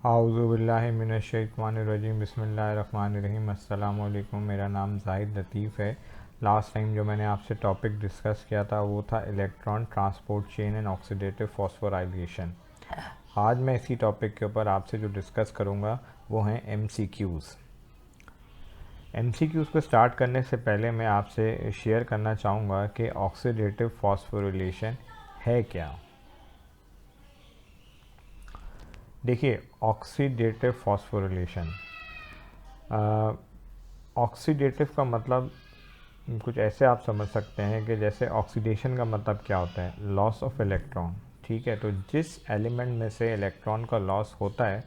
आऊज़ुबिल्लाहिमिनश्शैतानिर्रजीम बिस्मिल्लाहिर्रहमानिर्रहीम। अस्सलामु अलैकुम। मेरा नाम ज़ाहिद लतीफ़ है। लास्ट टाइम जो मैंने आपसे टॉपिक डिस्कस किया था वो था electron transport chain and oxidative phosphorylation. आज मैं इसी टॉपिक के ऊपर आपसे जो डिस्कस करूँगा वो हैं MCQs। MCQs को स्टार्ट करने से पहले मैं आपसे शेयर करना चाहूँगा कि ऑक्सीडेटिव फॉस्फोरिलेशन है क्या। देखिए, ऑक्सीडेटिव फॉस्फोरिलेशन, ऑक्सीडेटिव का मतलब कुछ ऐसे आप समझ सकते हैं कि जैसे ऑक्सीडेशन का मतलब क्या होता है, लॉस ऑफ इलेक्ट्रॉन। ठीक है, तो जिस एलिमेंट में से इलेक्ट्रॉन का लॉस होता है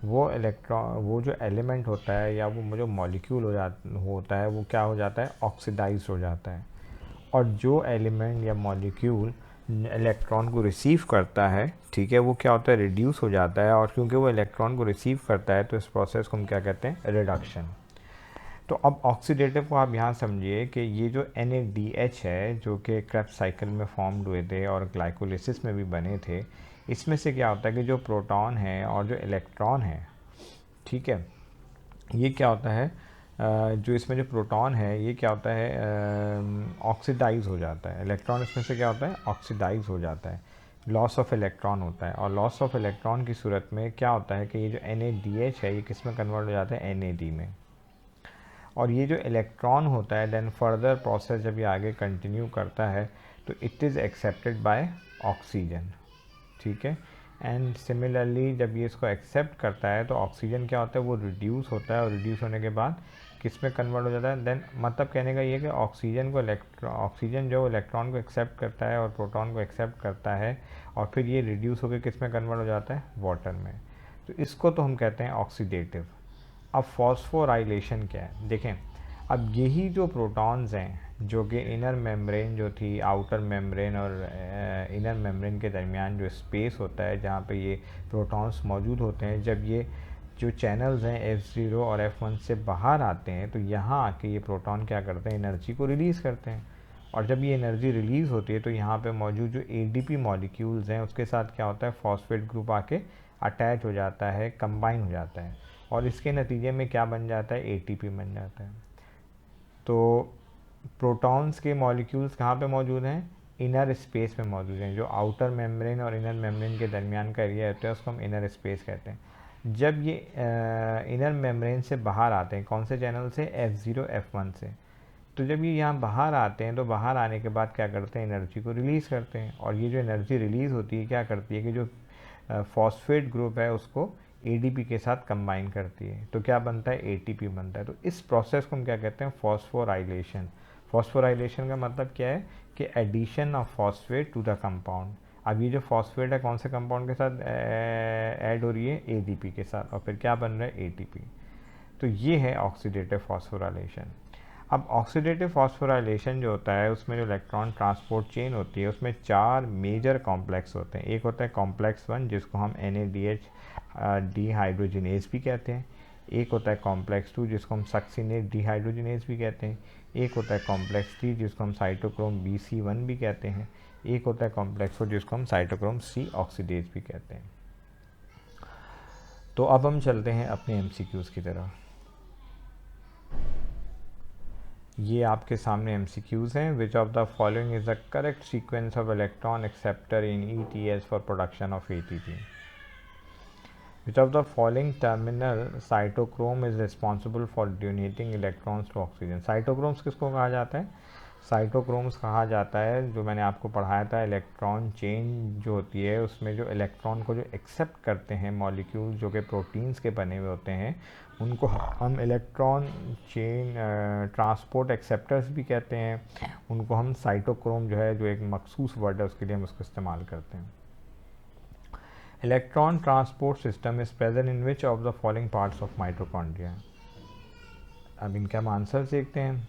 वो जो एलिमेंट होता है या वो जो मॉलिक्यूल होता है वो क्या हो जाता है, ऑक्सीडाइज हो जाता है। और जो एलिमेंट या मॉलिक्यूल इलेक्ट्रॉन को रिसीव करता है, ठीक है, वो क्या होता है, रिड्यूस हो जाता है। और क्योंकि वो इलेक्ट्रॉन को रिसीव करता है तो इस प्रोसेस को हम क्या कहते हैं, रिडक्शन। तो अब ऑक्सीडेटिव को आप यहाँ समझिए कि ये जो NADH है जो कि क्रेब्स साइकिल में फॉर्म्ड हुए थे और ग्लाइकोलिसिस में भी बने थे, इसमें से क्या होता है कि जो प्रोटॉन है और जो इलेक्ट्रॉन है, ठीक है, ये क्या होता है, जो इसमें जो प्रोटॉन है ये क्या होता है, ऑक्सीडाइज हो जाता है। इलेक्ट्रॉन इसमें से क्या होता है, ऑक्सीडाइज हो जाता है, लॉस ऑफ इलेक्ट्रॉन होता है। और लॉस ऑफ इलेक्ट्रॉन की सूरत में क्या होता है कि ये जो NADH है ये किस में कन्वर्ट हो जाता है, NAD में। और ये जो इलेक्ट्रॉन होता है देन फर्दर प्रोसेस जब ये आगे कंटिन्यू करता है तो it is accepted by oxygen. ठीक है, एंड सिमिलरली जब ये इसको एक्सेप्ट करता है तो ऑक्सीजन क्या होता है, वो रिड्यूस होता है। और रिड्यूस होने के बाद किस में कन्वर्ट हो जाता है, देन मतलब कहने का ये कि ऑक्सीजन जो इलेक्ट्रॉन को एक्सेप्ट करता है और प्रोटॉन को एक्सेप्ट करता है और फिर ये रिड्यूस होकर किस में कन्वर्ट हो जाता है, वाटर में। तो इसको तो हम कहते हैं ऑक्सीडेटिव। अब फॉस्फोराइलेशन क्या है, देखें, अब यही जो प्रोटॉन्स हैं जो कि इनर मेम्ब्रेन जो थी, आउटर मेम्ब्रेन और इनर मेम्ब्रेन के दरमियान जो स्पेस होता है जहाँ पे ये प्रोटॉन्स मौजूद होते हैं, जब ये जो चैनल्स हैं F0 और F1 से बाहर आते हैं तो यहाँ आके ये प्रोटॉन क्या करते हैं, एनर्जी को रिलीज़ करते हैं। और जब ये एनर्जी रिलीज़ होती है तो यहाँ पे मौजूद जो ADP मॉलिक्यूल्स हैं उसके साथ क्या होता है, फॉस्फेट ग्रुप आके अटैच हो जाता है, कंबाइन हो जाता है। और इसके नतीजे में क्या बन जाता है, ATP बन जाता है। तो प्रोटॉन्स के मॉलिक्यूल्स कहाँ पे मौजूद हैं, इनर स्पेस में मौजूद हैं। जो आउटर मेम्ब्रेन और इनर मेम्ब्रेन के दरमियान का एरिया होता है उसको हम इनर स्पेस कहते हैं। जब ये इनर मेम्ब्रेन से बाहर आते हैं, कौन से चैनल से, F0 F1 से, तो जब ये यहाँ बाहर आते हैं तो बाहर आने के बाद क्या करते हैं, एनर्जी को रिलीज़ करते हैं। और ये जो एनर्जी रिलीज़ होती है क्या करती है कि जो फॉस्फेट ग्रुप है उसको ADP के साथ कंबाइन करती है, तो क्या बनता है, ATP बनता है। तो इस प्रोसेस को हम क्या कहते हैं, फॉस्फोराइलेशन। फॉस्फोराइलेशन का मतलब क्या है कि addition of phosphate to the compound. अब ये जो फॉस्फेट है कौन से कंपाउंड के साथ ऐड हो रही है, ADP के साथ, और फिर क्या बन रहा है, ATP। तो ये है ऑक्सीडेटिव फॉस्फोराइलेशन। अब ऑक्सीडेटिव फॉस्फोराइलेशन जो होता है उसमें जो इलेक्ट्रॉन ट्रांसपोर्ट चेन होती है उसमें 4 मेजर कॉम्प्लेक्स होते हैं। एक होता है कॉम्प्लेक्स 1 जिसको हम NADH डिहाइड्रोजिनेज भी कहते हैं। एक होता है कॉम्प्लेक्स 2 जिसको हम सक्सिनेट डिहाइड्रोजिनेज भी कहते हैं। एक होता है कॉम्प्लेक्स 3 जिसको हम साइटोक्रोम BC1 भी कहते हैं। एक होता है कॉम्प्लेक्स 4 जिसको हम साइटोक्रोम C ऑक्सीडेज भी कहते हैं। तो अब हम चलते हैं अपने MCQs की तरफ। ये आपके सामने MCQs हैं। Which of the following is the correct sequence of electron acceptor in ETS for production of ATP। Which of the following terminal cytochrome is responsible for donating electrons to oxygen. Cytochromes किसको कहा जाता है, cytochromes कहा जाता है, जो मैंने आपको पढ़ाया था, इलेक्ट्रॉन चेन जो होती है उसमें जो इलेक्ट्रॉन को जो एक्सेप्ट करते हैं मॉलिक्यूल जो कि प्रोटीन्स के बने हुए होते हैं उनको हम इलेक्ट्रॉन चेन ट्रांसपोर्ट एक्सेप्टर्स भी कहते हैं। उनको हम साइटोक्रोम जो है, जो एक मखसूस वर्ड है उसके लिए हम उसको इस्तेमाल करते हैं। Electron transport system is present in which of the following parts of mitochondria. अब इनका हम आंसर देखते हैं।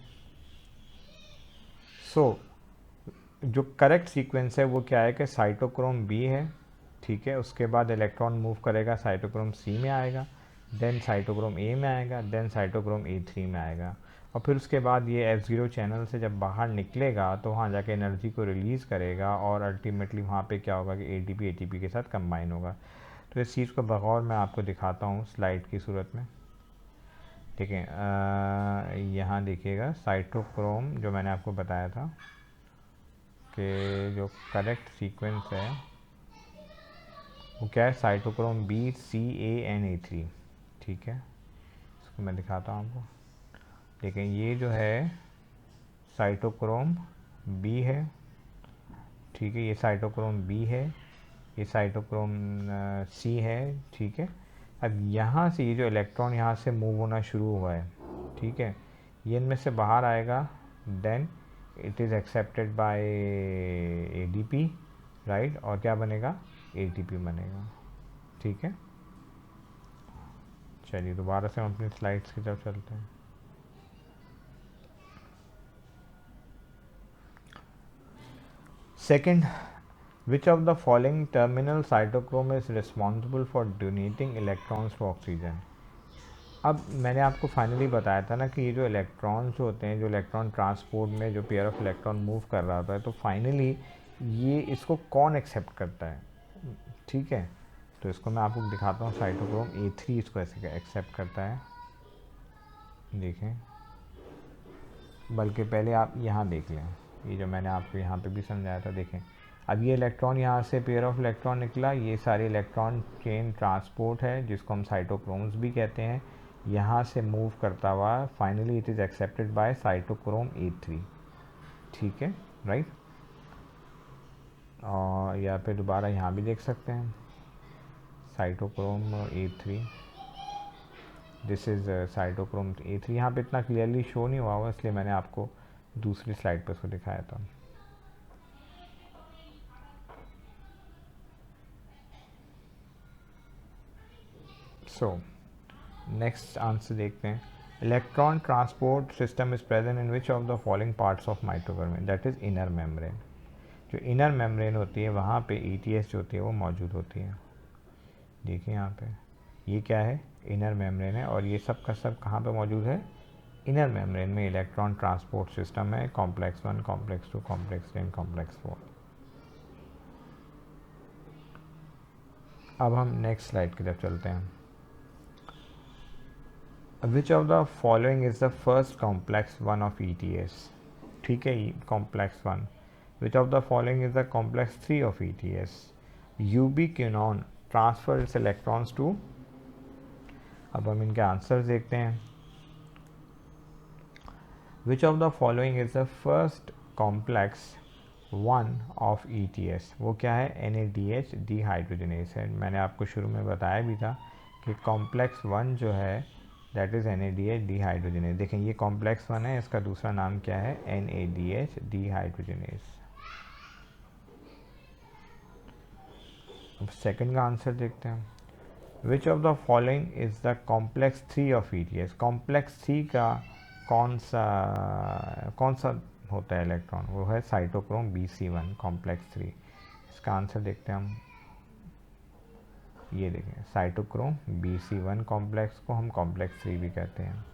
जो करेक्ट सीक्वेंस है वो क्या है कि साइटोक्रोम B है, ठीक है, उसके बाद इलेक्ट्रॉन मूव करेगा साइटोक्रोम C में आएगा, देन साइटोक्रोम A में आएगा, देन साइटोक्रोम A3 में आएगा। और फिर उसके बाद ये F0 चैनल से जब बाहर निकलेगा तो वहाँ जाके एनर्जी को रिलीज़ करेगा और अल्टीमेटली वहाँ पे क्या होगा कि ATP के साथ कंबाइन होगा। तो तो इस चीज़ को बगौर मैं आपको दिखाता हूँ स्लाइड की सूरत में। ठीक है, यहाँ देखिएगा साइटोक्रोम जो मैंने आपको बताया था कि जो करेक्ट सीक्वेंस है वो क्या है, साइटोक्रोम BCANA3। ठीक है, इसको मैं दिखाता हूँ आपको। देखिए ये जो है साइटोक्रोम बी है। ठीक है, ये साइटोक्रोम बी है, ये साइटोक्रोम सी है। ठीक है, अब यहाँ से ये जो इलेक्ट्रॉन यहाँ से मूव होना शुरू हुआ है, ठीक है, ये इनमें से बाहर आएगा, then it is accepted by ADP, right, और क्या बनेगा, ATP बनेगा। ठीक है, चलिए दोबारा से हम अपनी स्लाइड्स की तरफ चलते हैं। Second, which of the following terminal cytochrome is responsible for donating electrons to oxygen? अब मैंने आपको फाइनली बताया था ना कि ये जो इलेक्ट्रॉन्स होते हैं, जो इलेक्ट्रॉन ट्रांसपोर्ट में जो पेयर ऑफ इलेक्ट्रॉन मूव कर रहा होता है, तो फाइनली ये इसको कौन एक्सेप्ट करता है। ठीक है, तो इसको मैं आपको दिखाता हूँ। साइटोक्रोम A3 इसको ऐसे एक्सेप्ट करता है, देखें, बल्कि पहले आप यहाँ देख लें, ये जो मैंने आपको यहाँ पे भी समझाया था। देखें, अब ये इलेक्ट्रॉन यहाँ से पेयर ऑफ इलेक्ट्रॉन निकला, ये सारे इलेक्ट्रॉन चेन ट्रांसपोर्ट है जिसको हम साइटोक्रोम्स भी कहते हैं, यहाँ से मूव करता हुआ finally it is accepted bye cytochrome A3। ठीक है, राइट, और या फिर दोबारा यहाँ भी देख सकते हैं cytochrome A3, this is cytochrome A3। यहाँ पे इतना क्लियरली शो नहीं हुआ हुआ, इसलिए मैंने आपको दूसरी स्लाइड पर इसको दिखाया था। सो नेक्स्ट आंसर देखते हैं। Electron transport system is present in which of the following parts of mitochondria, that is inner membrane. जो इनर मेम्ब्रेन होती है वहाँ पे ETS जो होती है वो मौजूद होती है। देखिए यहाँ पे ये क्या है, इनर मेम्ब्रेन है, और ये सब का सब कहाँ पे मौजूद है, इनर मेम्ब्रेन में इलेक्ट्रॉन ट्रांसपोर्ट सिस्टम है, कॉम्प्लेक्स 1, कॉम्प्लेक्स 2, कॉम्प्लेक्स 3, कॉम्प्लेक्स 4। अब हम नेक्स्ट स्लाइड की तरफ चलते हैं। Which of the following is the first complex 1 of ETS। ठीक है, complex 1। Which of the following is the complex 3 of ETS। Ubiquinone transfer its electrons to. अब हम इनके आंसर्स देखते हैं। Which of the following is the first complex 1 of ETS। वो क्या है, NADH डिहाइड्रोजनेस है। मैंने आपको शुरू में बताया भी था कि कॉम्प्लेक्स 1 जो है दैट इज़ NADH डिहाइड्रोजनेस। देखें ये कॉम्प्लेक्स 1 है, इसका दूसरा नाम क्या है, NADH डिहाइड्रोजनेस। अब सेकंड का आंसर देखते हैं। Which of the following is the complex 3 of ETS। Complex 3 का कौन सा होता है इलेक्ट्रॉन, वो है साइटोक्रोम BC1 कॉम्प्लेक्स 3। इसका आंसर देखते हैं हम। ये देखें साइटोक्रोम BC1 कॉम्प्लेक्स को हम कॉम्प्लेक्स 3 भी कहते हैं।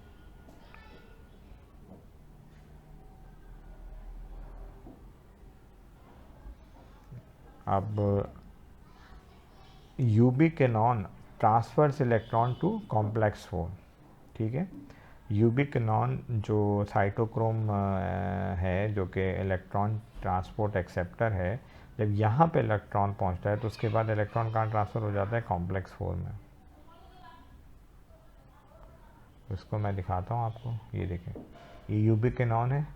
अब ubiquinone transfers electron to complex 4। ठीक है, यूबिक्विनोन जो साइटोक्रोम है जो कि इलेक्ट्रॉन ट्रांसपोर्ट एक्सेप्टर है, जब यहाँ पे इलेक्ट्रॉन पहुँचता है तो उसके बाद इलेक्ट्रॉन कहाँ ट्रांसफ़र हो जाता है, कॉम्प्लेक्स 4 में। इसको मैं दिखाता हूँ आपको, ये देखें ये यूबिक्विनोन है,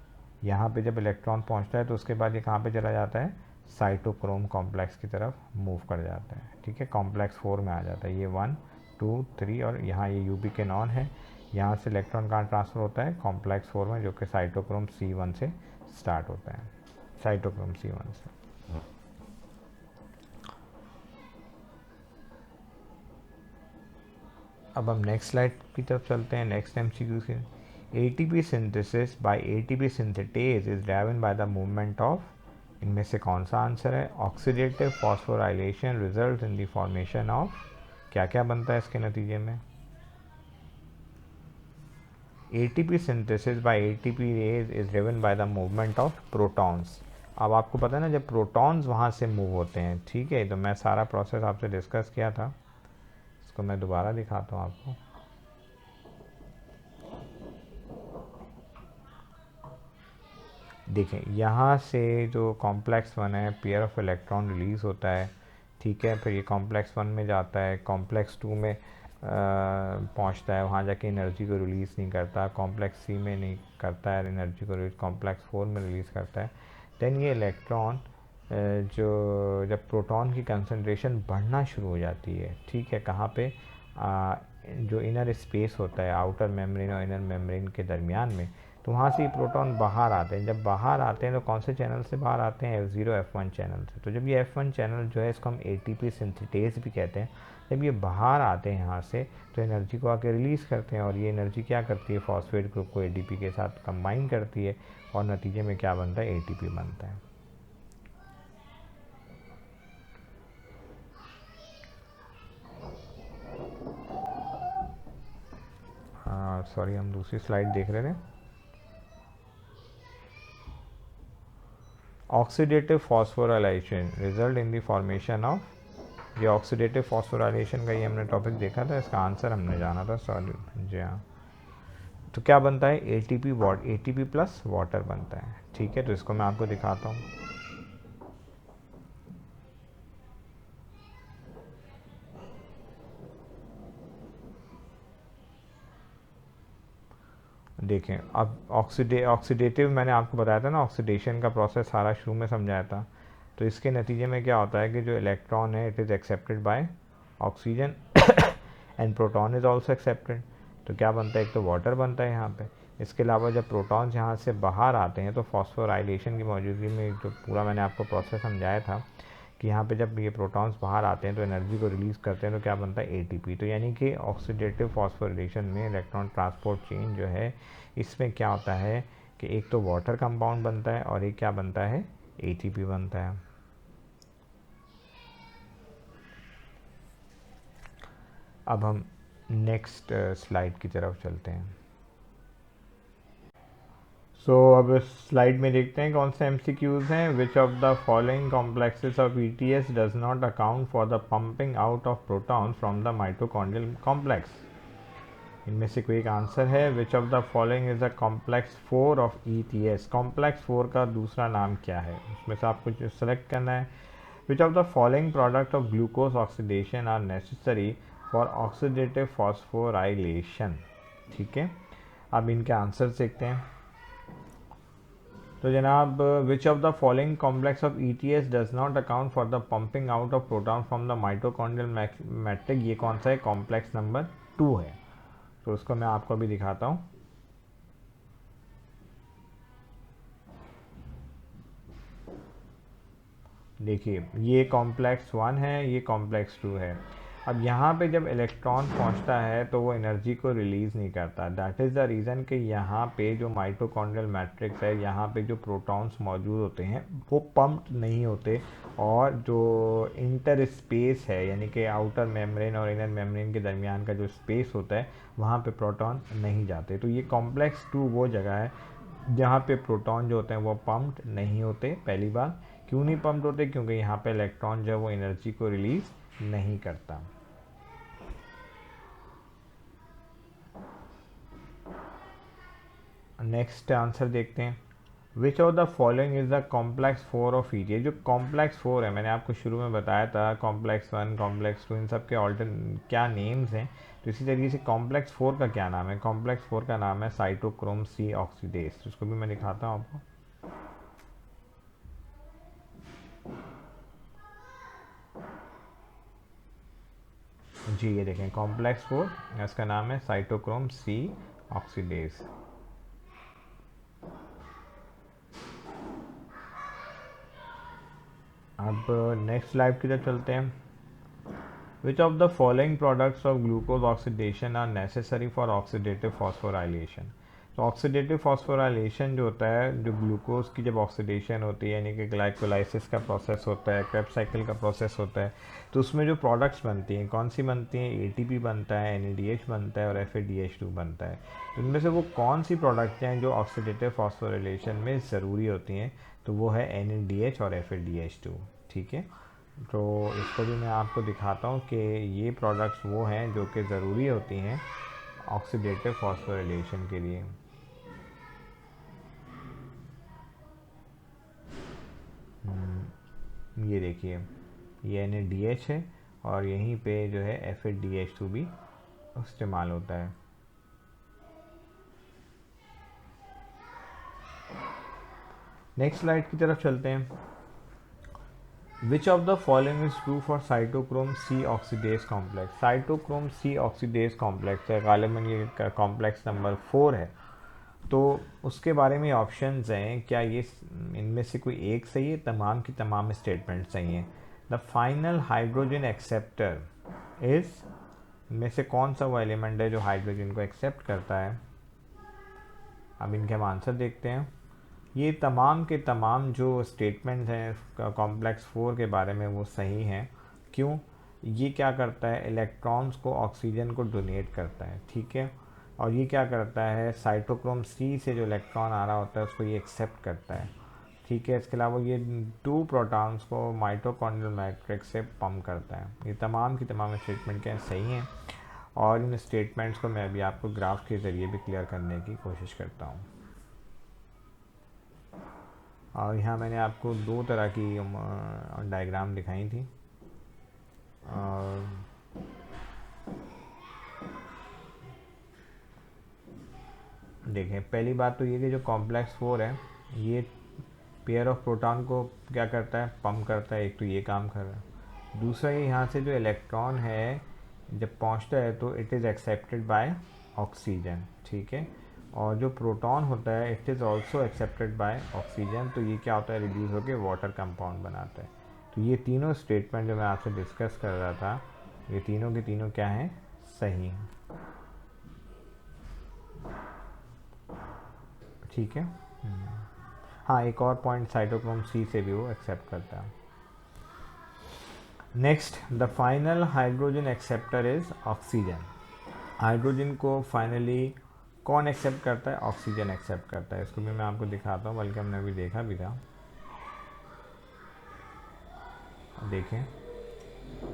यहाँ पे जब इलेक्ट्रॉन पहुँचता है तो उसके बाद ये कहाँ पे चला जाता है, साइटोक्रोम कॉम्प्लेक्स की तरफ मूव कर जाता है। ठीक है, कॉम्प्लेक्स 4 में आ जाता है। ये 1, 2, 3 और यहाँ ये यूबिक्विनोन है, यहाँ से इलेक्ट्रॉन कहाँ ट्रांसफ़र होता है, कॉम्प्लेक्स 4 में, जो कि साइटोक्रोम C1 से स्टार्ट होता है, साइटोक्रोम C1 से। अब हम नेक्स्ट स्लाइड की तरफ चलते हैं। नेक्स्ट MCQ से ATP synthesis by ATP synthetase is driven by the movement of, इनमें से कौन सा आंसर है, oxidative phosphorylation result in the formation of, क्या क्या बनता है इसके नतीजे में। ATP सिंथेसिस बाय ATP रेज is driven by the movement of protons. अब आपको पता है ना जब प्रोटॉन्स वहाँ से मूव होते हैं, ठीक है, तो मैं सारा प्रोसेस आपसे डिस्कस किया था। इसको मैं दोबारा दिखाता हूँ आपको। देखें यहाँ से जो कॉम्प्लेक्स वन है, पेयर ऑफ इलेक्ट्रॉन रिलीज़ होता है, ठीक है। फिर ये कॉम्प्लेक्स वन में जाता है, कॉम्प्लेक्स टू में पहुंचता है, वहाँ जाके एनर्जी को रिलीज़ नहीं करता, कॉम्प्लेक्स सी में नहीं करता है एनर्जी को रिलीज़, कॉम्प्लेक्स फोर में रिलीज़ करता है। देन ये इलेक्ट्रॉन जो जब प्रोटॉन की कंसंट्रेशन बढ़ना शुरू हो जाती है, ठीक है, कहाँ पे, जो इनर स्पेस होता है आउटर मेम्ब्रेन और इनर मेम्ब्रेन के दरमियान में, तो वहाँ से ये प्रोटॉन बाहर आते हैं। जब बाहर आते हैं तो कौन से चैनल से बाहर आते हैं? F0 F1 चैनल से। तो जब ये F1 चैनल जो है इसको हम ATP सिंथेटेज भी कहते हैं, जब ये बाहर आते हैं यहाँ से तो एनर्जी को आके रिलीज़ करते हैं, और ये एनर्जी क्या करती है? फॉस्फेट ग्रुप को ADP के साथ कंबाइन करती है, और नतीजे में क्या बनता है? ATP बनता है। हाँ सॉरी, हम दूसरी स्लाइड देख रहे थे। Oxidative phosphorylation result in the formation of, ये ऑक्सीडेटिव फॉस्फोराइलेशन का ही हमने टॉपिक देखा था, इसका आंसर हमने जाना था, सॉरी जी हाँ। तो क्या बनता है? ATP प्लस वाटर बनता है, ठीक है। तो इसको मैं आपको दिखाता हूँ। देखें अब ऑक्सीडेटिव मैंने आपको बताया था ना, ऑक्सीडेशन का प्रोसेस सारा शुरू में समझाया था। तो इसके नतीजे में क्या होता है कि जो इलेक्ट्रॉन है it is accepted by oxygen and proton is also accepted. तो क्या बनता है? एक तो वाटर बनता है यहाँ पे। इसके अलावा जब प्रोटॉन्स यहाँ से बाहर आते हैं तो फॉस्फोराइलेशन की मौजूदगी में जो पूरा मैंने आपको प्रोसेस समझाया था कि यहाँ पे जब ये प्रोटॉन्स बाहर आते हैं तो एनर्जी को रिलीज़ करते हैं, तो क्या बनता है? ATP। तो यानी कि ऑक्सीडेटिव फॉस्फोरिलेशन में इलेक्ट्रॉन ट्रांसपोर्ट चेन जो है इसमें क्या होता है कि एक तो वाटर कंपाउंड बनता है और एक क्या बनता है? ATP बनता है। अब हम नेक्स्ट स्लाइड की तरफ चलते हैं। अब इस स्लाइड में देखते हैं कौन से MCQs हैं। Which of the following complexes of ETS does not account for the pumping out of proton from the mitochondrial complex? इनमें से कोई एक आंसर है। Which of the following is the complex 4 of ETS? Complex 4 का दूसरा नाम क्या है? उसमें से आपको जो सेलेक्ट करना है। Which of the following product of glucose oxidation are necessary for oxidative phosphorylation? ठीक है, अब इनके आंसर देखते हैं। तो जनाब, which of the following complex of ETS does not account for the pumping out of proton from the mitochondrial matrix? ये कौन सा है? कॉम्प्लेक्स नंबर 2 है। तो उसको मैं आपको अभी दिखाता हूँ। देखिए, ये कॉम्प्लेक्स 1 है, ये कॉम्प्लेक्स 2 है। अब यहाँ पे जब इलेक्ट्रॉन पहुँचता है तो वो एनर्जी को रिलीज़ नहीं करता। दैट इज़ द रीज़न कि यहाँ पे जो माइटोकॉन्ड्रियल मैट्रिक्स है, यहाँ पे जो प्रोटॉन्स मौजूद होते हैं वो पंप्ड नहीं होते, और जो इंटर स्पेस है यानी कि आउटर मेम्ब्रेन और इनर मेम्ब्रेन के दरमियान का जो स्पेस होता है वहाँ पे प्रोटॉन नहीं जाते। तो ये कॉम्प्लेक्स 2 वो जगह है जहाँ पे प्रोटॉन जो होते हैं वो पम्प्ड नहीं होते। पहली बात, क्यों नहीं पम्प्ड होते? क्योंकि यहाँ पे इलेक्ट्रॉन जो है वो एनर्जी को रिलीज़ नहीं करता। नेक्स्ट आंसर देखते हैं। Which of the following is the complex 4 of ETS? जो कॉम्प्लेक्स 4 है, मैंने आपको शुरू में बताया था कॉम्प्लेक्स 1, कॉम्प्लेक्स 2, इन सब के क्या नेम्स हैं। तो इसी तरीके से कॉम्प्लेक्स 4 का क्या नाम है? कॉम्प्लेक्स 4 का नाम है साइटोक्रोम C ऑक्सीडेज। उसको भी मैं दिखाता हूँ आपको। जी ये देखें, कॉम्प्लेक्स 4, इसका नाम है साइटोक्रोम C ऑक्सीडेज। अब नेक्स्ट स्लाइड की तरफ चलते हैं। Which of the following products of glucose oxidation are necessary for oxidative phosphorylation? तो ऑक्सीडेटिव फॉस्फोराइलेशन जो होता है, जो ग्लूकोज की जब ऑक्सीडेशन होती है यानी कि ग्लाइकोलाइसिस का प्रोसेस होता है, क्रेब्स साइकिल का प्रोसेस होता है, तो उसमें जो प्रोडक्ट्स बनती हैं कौन सी बनती हैं? ATP बनता है, NADH बनता है और FADH2 बनता है। तो इनमें से वो कौन सी प्रोडक्ट्स हैं जो ऑक्सीडेटिव फॉस्फोराइलेशन में ज़रूरी होती हैं? तो वो है NADH और FADH2। ठीक है, तो इसको भी मैं आपको दिखाता हूँ कि ये प्रोडक्ट्स वो हैं जो कि ज़रूरी होती हैं ऑक्सीडेटिव फॉस्फोरिलेशन के लिए। ये देखिए, ये NaDH है और यहीं पे जो है FeDH2 भी इस्तेमाल होता है। नेक्स्ट स्लाइड की तरफ चलते हैं। Which of the following is true for cytochrome C oxidase complex. Cytochrome C oxidase complex है, गालिबन ये कॉम्प्लेक्स नंबर 4 है। तो उसके बारे में ऑप्शंस हैं, क्या ये इनमें से कोई एक सही है, तमाम की तमाम स्टेटमेंट सही हैं। The final hydrogen acceptor is, इनमें से कौन सा वो एलिमेंट है जो हाइड्रोजन को एक्सेप्ट करता है। अब इनके हम आंसर देखते हैं। ये तमाम के तमाम जो स्टेटमेंट्स हैं कॉम्प्लेक्स 4 के बारे में वो सही हैं। क्यों? ये क्या करता है, इलेक्ट्रॉन्स को ऑक्सीजन को डोनेट करता है, ठीक है। और ये क्या करता है, साइटोक्रोम C से जो इलेक्ट्रॉन आ रहा होता है उसको ये एक्सेप्ट करता है, ठीक है। इसके अलावा ये 2 प्रोटॉन्स को माइटोकॉन्ड्रियल मैट्रिक्स से पम्प करता है। ये तमाम की तमाम स्टेटमेंट क्या सही हैं और इन स्टेटमेंट्स को मैं अभी आपको ग्राफ के ज़रिए भी क्लियर करने की कोशिश करता हूँ। और यहाँ मैंने आपको 2 तरह की डायग्राम दिखाई थी। और देखें, पहली बात तो ये कि जो कॉम्प्लेक्स 4 है ये पेयर ऑफ प्रोटॉन को क्या करता है, पम्प करता है। एक तो ये काम कर रहा है। दूसरा, ये यहाँ से जो इलेक्ट्रॉन है जब पहुँचता है तो it is accepted by oxygen, ठीक है। और जो प्रोटॉन होता है it is also accepted by oxygen. तो ये क्या होता है, रिड्यूस होकर वाटर कंपाउंड बनाता है। तो ये तीनों स्टेटमेंट जो मैं आपसे डिस्कस कर रहा था, ये तीनों के तीनों क्या हैं, सही हैं, ठीक है। हाँ, एक और पॉइंट, साइटोक्रोम C से भी वो एक्सेप्ट करता है। Next, the final hydrogen acceptor is oxygen. Hydrogen को फाइनली कौन एक्सेप्ट करता है, ऑक्सीजन एक्सेप्ट करता है। इसको भी मैं आपको दिखाता हूँ, बल्कि हमने अभी देखा भी था। देखें,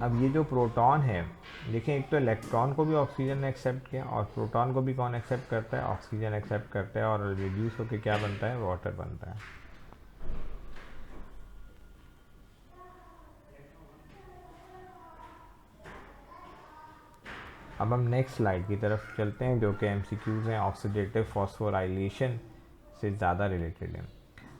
अब ये जो प्रोटॉन है, देखें एक तो इलेक्ट्रॉन को भी ऑक्सीजन ने एक्सेप्ट किया और प्रोटॉन को भी कौन एक्सेप्ट करता है, ऑक्सीजन एक्सेप्ट करता है। और रिड्यूस होकर क्या बनता है, वाटर बनता है। अब हम नेक्स्ट स्लाइड की तरफ चलते हैं जो कि MCQs हैं, ऑक्सीडेटिव फॉस्फोराइलेशन से ज़्यादा रिलेटेड है।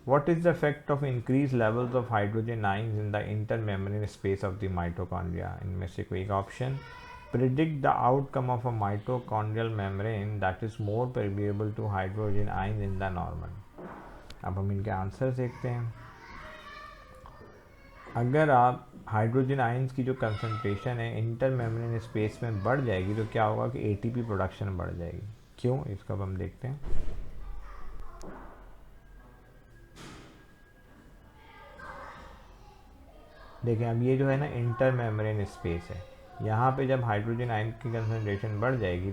What is the effect of increased levels of hydrogen ions in the intermembrane space of the mitochondria? इनमें से कोई एक option. Predict the outcome of a mitochondrial membrane that is more permeable to hydrogen ions in the normal. अब हम इनके आंसर देखते हैं। अगर आप हाइड्रोजन आयंस की जो कंसंट्रेशन है इंटरमेम्ब्रेन स्पेस में बढ़ जाएगी तो क्या होगा कि ATP प्रोडक्शन बढ़ जाएगी। क्यों, इसको अब हम देखते हैं। देखें, अब ये जो है ना इंटरमेम्ब्रेन स्पेस है, यहाँ पे जब हाइड्रोजन आयन की कंसंट्रेशन बढ़ जाएगी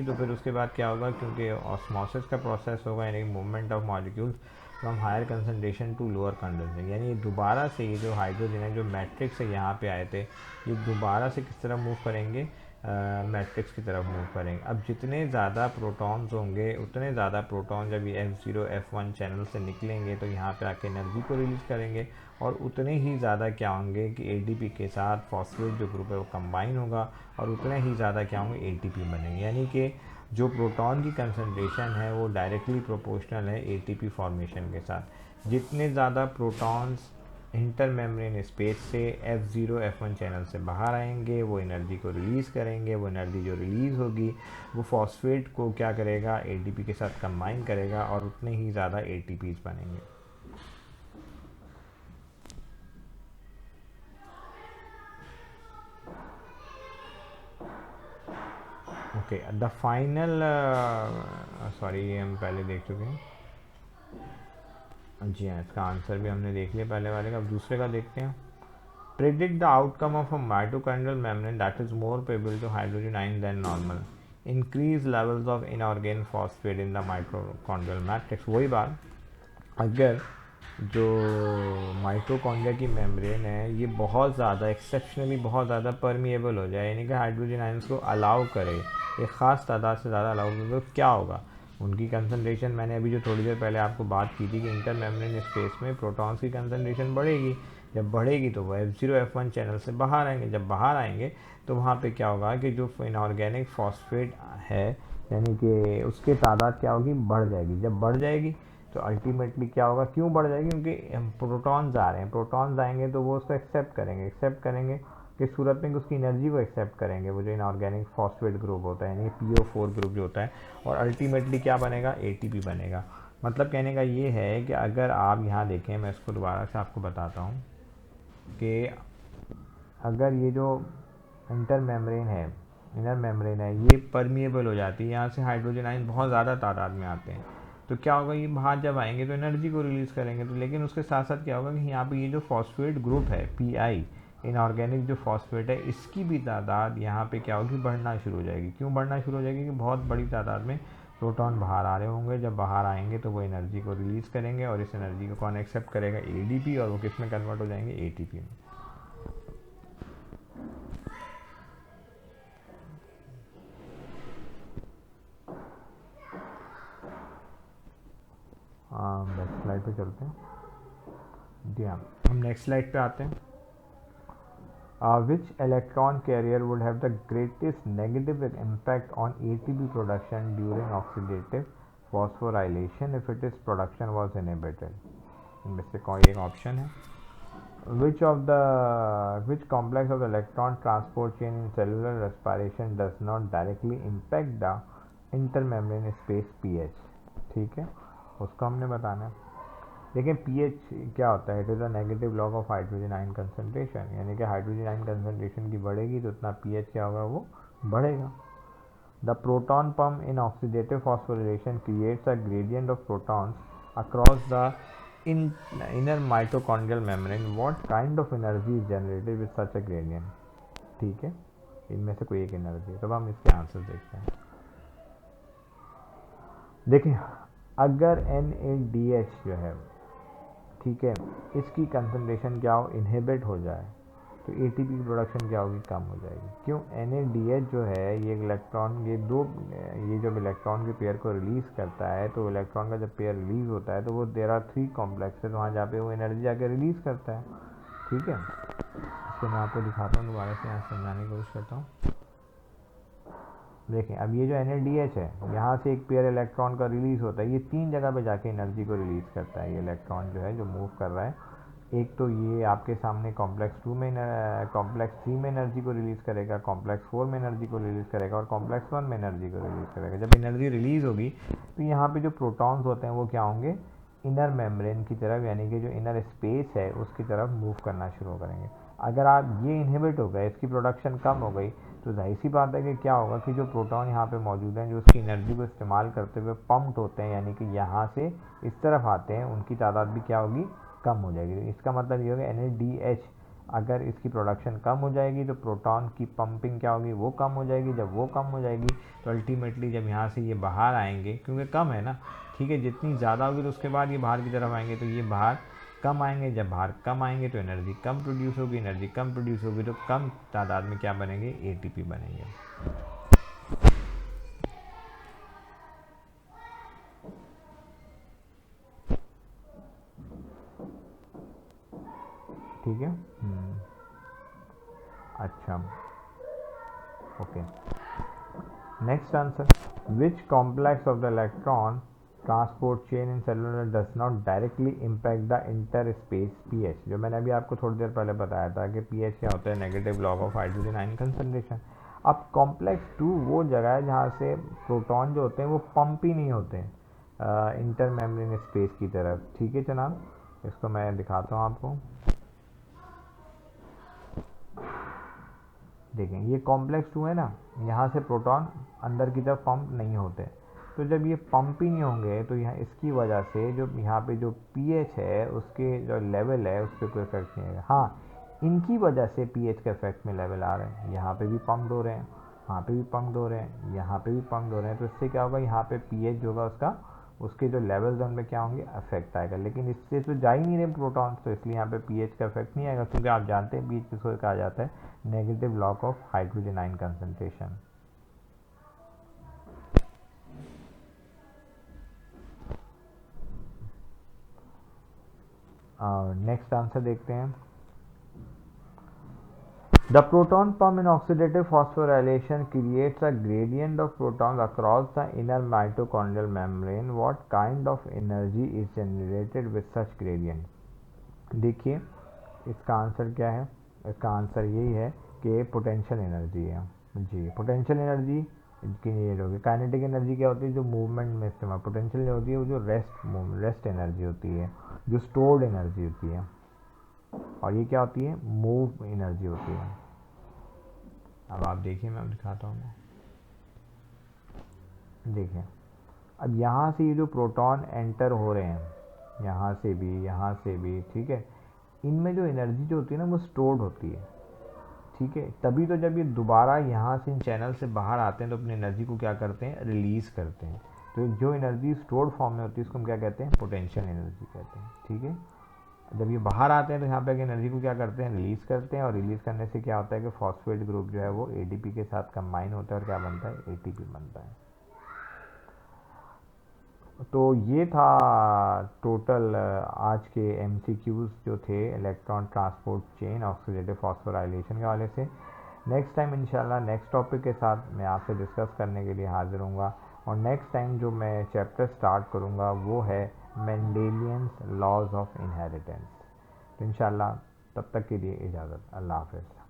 तो फिर उसके बाद क्या होगा, क्योंकि ऑस्मोसिस का प्रोसेस होगा यानी movement of molecules from higher concentration to lower concentration, यानी दोबारा से ये जो हाइड्रोजन है जो मैट्रिक्स से यहाँ पे आए थे ये दोबारा से किस तरह मूव करेंगे, मैट्रिक्स की तरफ मूव करेंगे। अब जितने ज़्यादा प्रोटॉन्स होंगे उतने ज़्यादा प्रोटॉन जब ये F0 F1 चैनल से निकलेंगे तो यहाँ पे आके एनर्जी को रिलीज़ करेंगे और उतने ही ज़्यादा क्या होंगे कि ADP के साथ फॉस्फेट जो ग्रुप है वो कंबाइन होगा और उतने ही ज़्यादा क्या होंगे, ATP बनेंगे। यानी कि जो प्रोटॉन की कंसंट्रेशन है वो डायरेक्टली प्रोपोर्शनल है ATP फॉर्मेशन के साथ। जितने ज़्यादा प्रोटॉन्स इंटरमेम्ब्रेन स्पेस से F0 F1 चैनल से बाहर आएंगे वो एनर्जी को रिलीज़ करेंगे। वो एनर्जी जो रिलीज़ होगी वो फॉस्फेट को क्या करेगा, ADP के साथ कंबाइन करेगा और उतने ही ज़्यादा ATPs बनेंगे। ओके, द फाइनल, सॉरी ये हम पहले देख चुके हैं। जी हाँ, इसका आंसर भी हमने देख लिया पहले वाले का। अब दूसरे का देखते हैं। Predict the outcome of a mitochondrial membrane that is more पेबल to hydrogen ion than normal. Increase levels of inorganic phosphate in the mitochondrial matrix. वही बात, अगर जो माइटोकॉन्ड्रिया की मेम्ब्रेन है ये बहुत ज़्यादा एक्सेप्शनली बहुत ज़्यादा परमिएबल हो जाए, यानी कि हाइड्रोजन आयंस को अलाउ करे, एक ख़ास तादाद से ज़्यादा अलाउ करे, तो क्या होगा, उनकी कंसंट्रेशन, मैंने अभी जो थोड़ी देर पहले आपको बात की थी कि इंटर मेम्ब्रेन स्पेस में प्रोटॉन्स की कंसंट्रेशन बढ़ेगी। जब बढ़ेगी तो वो F0 F1 चैनल से बाहर आएंगे, जब बाहर आएंगे तो वहाँ पे क्या होगा कि जो इनऑर्गेनिक फॉस्फेट है यानी कि उसकी तादाद क्या होगी, बढ़ जाएगी। जब बढ़ जाएगी तो अल्टीमेटली क्या होगा, क्यों बढ़ जाएगी, क्योंकि प्रोटॉन्स आ रहे हैं, प्रोटॉन्स आएंगे तो वो उसको एक्सेप्ट करेंगे किस सूरत में, कि उसकी एनर्जी को एक्सेप्ट करेंगे, वो जो इनऑर्गेनिक फॉस्फेट ग्रुप होता है यानी PO4 ग्रुप जो होता है, और अल्टीमेटली क्या बनेगा, ATP बनेगा। मतलब कहने का ये है कि अगर आप यहाँ देखें, मैं इसको दोबारा से आपको बताता हूँ कि अगर ये जो इंटर मेम्ब्रेन है, इनर मेम्ब्रेन है, ये परमिएबल हो जाती है, यहाँ से हाइड्रोजन आयन बहुत ज़्यादा तादाद में आते हैं, तो क्या होगा, ये बाहर जब आएंगे तो एनर्जी को रिलीज़ करेंगे, तो लेकिन उसके साथ साथ क्या होगा कि यहाँ पे ये जो फॉस्फेट ग्रुप है PI, इनऑर्गेनिक जो फॉस्फेट है, इसकी भी तादाद यहाँ पे क्या होगी, बढ़ना शुरू हो जाएगी। क्यों बढ़ना शुरू हो जाएगी, कि बहुत बड़ी तादाद में प्रोटॉन बाहर आ रहे होंगे, जब बाहर आएंगे तो वो एनर्जी को रिलीज़ करेंगे, और इस एनर्जी को कौन एक्सेप्ट करेगा, ADP, और वो किस में कन्वर्ट हो जाएंगे, ATP में। नेक्स्ट स्लाइड पे चलते हैं। जी हाँ, हम नेक्स्ट स्लाइड पे आते हैं। Which electron carrier would have the greatest negative impact on ATP production during oxidative phosphorylation if its production was inhibited? इनमें से कोई एक ऑप्शन है। Which complex of the electron transport chain in cellular respiration does not directly impact the intermembrane space pH? ठीक है, उसको हमने बताना है। देखिए pH क्या होता है, it is a negative log of hydrogen ion concentration, यानी कि हाइड्रोजन आयन कंसंट्रेशन की बढ़ेगी तो उतना pH क्या होगा, वो बढ़ेगा। The proton pump in oxidative phosphorylation creates a gradient of protons across the inner mitochondrial membrane. What kind of energy is generated with such a gradient? ठीक है, इनमें से कोई एक एनर्जी। तब हम इसके आंसर देखते हैं। देखिए, अगर NADH जो है, ठीक है, इसकी कंसंट्रेशन क्या हो, इनहिबिट हो जाए, तो ATP की प्रोडक्शन क्या होगी, कम हो जाएगी। क्यों, NADH जो है ये इलेक्ट्रॉन, ये जब इलेक्ट्रॉन के पेयर को रिलीज़ करता है, तो इलेक्ट्रॉन का जब पेयर रिलीज़ होता है तो वो देयर आर 3 कॉम्प्लेक्स है, तो वहाँ जहाँ पे वो एनर्जी जाके रिलीज़ करता है। ठीक है, इसको मैं आपको दिखाता हूँ, दोबारा से यहाँ समझाने की कोशिश करता हूँ। देखें, अब ये जो NADH है, यहाँ से एक पेयर इलेक्ट्रॉन का रिलीज़ होता है, ये 3 जगह पे जाके एनर्जी को रिलीज़ करता है। ये इलेक्ट्रॉन जो है जो मूव कर रहा है, एक तो ये आपके सामने कॉम्प्लेक्स 3 में एनर्जी को रिलीज़ करेगा, कॉम्प्लेक्स 4 में एनर्जी को रिलीज़ करेगा, और कॉम्प्लेक्स 1 में एनर्जी को रिलीज़ करेगा। जब एनर्जी रिलीज़ होगी तो यहाँ पे जो प्रोटॉन्स होते हैं वो क्या होंगे, इनर मेम्ब्रेन की तरफ, यानी कि जो इनर स्पेस है उसकी तरफ मूव करना शुरू करेंगे। अगर आप ये इनहिबिट हो गए, इसकी प्रोडक्शन कम हो गई, तो जाहिर सी बात है कि क्या होगा कि जो प्रोटॉन यहाँ पे मौजूद हैं, जो उसकी एनर्जी को इस्तेमाल करते हुए पम्प्ड होते हैं, यानी कि यहाँ से इस तरफ आते हैं, उनकी तादाद भी क्या होगी, कम हो जाएगी। इसका मतलब ये होगा NADH अगर इसकी प्रोडक्शन कम हो जाएगी तो प्रोटॉन की पंपिंग क्या होगी, वो कम हो जाएगी। जब वो कम हो जाएगी तो अल्टीमेटली जब यहाँ से ये बाहर आएंगे, क्योंकि कम है ना, ठीक है, जितनी ज़्यादा होगी तो उसके बाद ये बाहर की तरफ आएंगे, तो ये बाहर कम आएंगे। जब बाहर कम आएंगे तो एनर्जी कम प्रोड्यूस होगी, एनर्जी कम प्रोड्यूस होगी तो कम तादाद में क्या बनेंगे, ATP बनेंगे। ठीक है, अच्छा, okay. Next answer, which complex of the electron transport chain in cellular does not directly impact the inter space pH? जो मैंने अभी आपको थोड़ी देर पहले बताया था कि pH क्या होता है, negative log of hydrogen ion concentration. अब कॉम्प्लेक्स 2 वो जगह है जहाँ से प्रोटॉन जो होते हैं वो पंप ही नहीं होते हैं इंटर मेम्ब्रेन स्पेस की तरफ। ठीक है जनाब, इसको मैं दिखाता हूँ आपको। देखें, ये कॉम्प्लेक्स 2 है ना, यहाँ से प्रोटॉन अंदर की तरफ पंप नहीं होते, तो जब ये पंप ही नहीं होंगे तो यहाँ इसकी वजह से जो यहाँ पे जो pH है उसके जो लेवल है उस पर कोई इफेक्ट नहीं आएगा। हाँ, इनकी वजह से pH के इफेक्ट में लेवल आ रहे हैं, यहाँ पे भी पंप्ड हो रहे हैं, वहाँ पे भी पंप्ड हो रहे हैं, यहाँ पे भी पंप्ड हो रहे हैं, तो इससे क्या होगा, यहाँ पे pH जो होगा उसका उसके जो लेवल्स हैं उनमें क्या होंगे, अफेक्ट आएगा। लेकिन इससे तो जा ही नहीं रहे प्रोटॉन्स, तो इसलिए यहाँ पे पीएच का इफेक्ट नहीं आएगा, क्योंकि आप जानते हैं पीएच किसको कहा जाता है, negative log of hydrogen ion concentration. Next answer देखते हैं। The proton pump in oxidative phosphorylation creates a gradient of protons across the inner mitochondrial membrane. What kind of energy is generated with such gradient? देखिए इसका answer क्या है, इसका answer यही है कि पोटेंशियल एनर्जी है जी। पोटेंशियल एनर्जी की ये होगी। काइनेटिक एनर्जी क्या होती है, जो मूवमेंट में इस्तेमाल। पोटेंशियल होती है वो जो रेस्ट एनर्जी होती है, जो स्टोर्ड एनर्जी होती है, और ये क्या होती है, मूव एनर्जी होती है। अब आप देखिए, मैं दिखाता हूँ। देखिए अब यहाँ से ये जो प्रोटॉन एंटर हो रहे हैं, यहाँ से भी, ठीक है, इनमें जो एनर्जी जो होती है ना वो स्टोर्ड होती है, ठीक है। तभी तो जब ये दोबारा यहाँ से इन चैनल से बाहर आते हैं तो अपनी एनर्जी को क्या करते हैं, रिलीज़ करते हैं। तो जो एनर्जी स्टोर्ड फॉर्म में होती है उसको हम क्या कहते हैं, पोटेंशियल एनर्जी कहते हैं, ठीक है। जब ये बाहर आते हैं तो यहाँ पे एनर्जी को क्या करते हैं, रिलीज़ करते हैं, और रिलीज़ करने से क्या होता है कि फॉस्फेट ग्रुप जो है वो एडीपी के साथ कंबाइन होता है और क्या बनता है, एटीपी बनता है। तो ये था टोटल आज के एमसीक्यूज़ जो थे electron transport chain oxidative phosphorylation के वाले से। नेक्स्ट टाइम इंशाल्लाह नेक्स्ट टॉपिक के साथ मैं आपसे डिस्कस करने के लिए हाजिर हूँगा, और नेक्स्ट टाइम जो मैं चैप्टर स्टार्ट करूँगा वो है मेंडेलियंस लॉज ऑफ इनहेरिटेंस। तो इंशाल्लाह तब तक के लिए इजाज़त, अल्लाह हाफ़िज़।